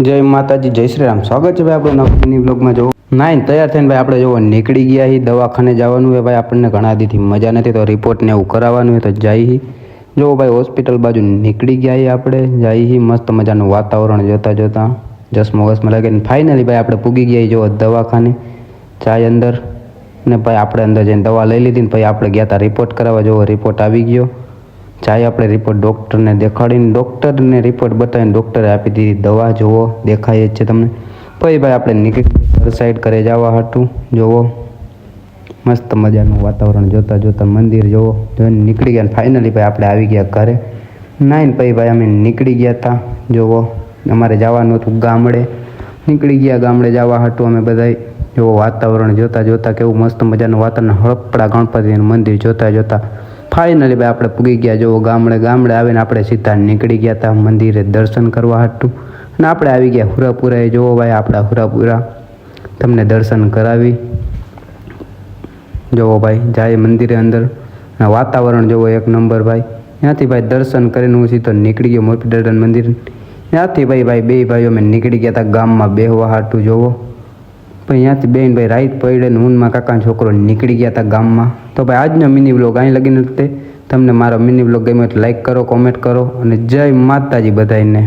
જય માતાજી, જય શ્રી રામ. સ્વાગત છે ભાઈ આપણે નવની બ્લોગમાં. જો નાઈન તૈયાર થઈને ભાઈ આપણે જો નીકળી ગયા હી. દવાખાને જવાનું હોય ભાઈ, આપણને ઘણા દીથી મજા નથી તો રિપોર્ટ ને એવું કરાવવાનું હોય તો જઈ જો ભાઈ હોસ્પિટલ બાજુ નીકળી ગયા હી. આપણે જઈ મસ્ત મજાનું વાતાવરણ જોતા જોતા ચશ્મો વસમાં લાગીને ફાઇનલી ભાઈ આપણે પૂગી ગયા જો દવાખાને. જાય અંદર ને ભાઈ આપણે અંદર જઈને દવા લઈ લીધી ને ભાઈ આપણે ગયા હતા રિપોર્ટ કરાવવા. જો રિપોર્ટ આવી ગયો. જાય આપણે રિપોર્ટ ડૉક્ટરને દેખાડીને ડૉક્ટરને રિપોર્ટ બતાવીને ડૉક્ટરે આપી દીધી દવા. જુઓ દેખાય જ છે તમને. પછી ભાઈ આપણે નીકળી ઘર સાઈડ ઘરે જવા હતું. જુઓ મસ્ત મજાનું વાતાવરણ જોતા જોતા મંદિર જુઓ જોઈને નીકળી ગયા. ફાઇનલી ભાઈ આપણે આવી ગયા ઘરે. નાઈને પછી ભાઈ અમે નીકળી ગયા હતા. જુઓ અમારે જવાનું હતું ગામડે. નીકળી ગયા ગામડે જવા હતું અમે બધા. જુઓ વાતાવરણ જોતા જોતા કેવું મસ્ત મજાનું વાતાવરણ. હળપડા ગણપતિનું મંદિર જોતા જોતા ફાઇનલી ભાઈ આપણે પૂગી ગયા. જો ગામડે આવીને આપણે સીધા નીકળી ગયા હતા મંદિરે દર્શન કરવા હતું. અને આપણે આવી ગયા હુરાપુરાએ. જુઓ ભાઈ આપણા હુરાપુરા તમને દર્શન કરાવી. જુઓ ભાઈ જાય મંદિરે અંદર અને વાતાવરણ જુઓ એક નંબર ભાઈ. ત્યાંથી ભાઈ દર્શન કરીને હું સીધો નીકળી ગયો મોટી દાદાનું મંદિર. ત્યાંથી ભાઈ બે ભાઈઓ અમે નીકળી ગયા હતા ગામમાં બેહવા હાટું. જુઓ ભાઈ ત્યાંથી બેન ભાઈ રાઈત પડે ને ઊનમાં કાકાનો છોકરો નીકળી ગયા હતા ગામમાં. તો ભાઈ આજનો મિની બ્લોગ અહીં લગીને તમને મારો મિની બ્લોગ ગમ્યો તો લાઈક કરો, કોમેન્ટ કરો અને જય માતાજી બધાને.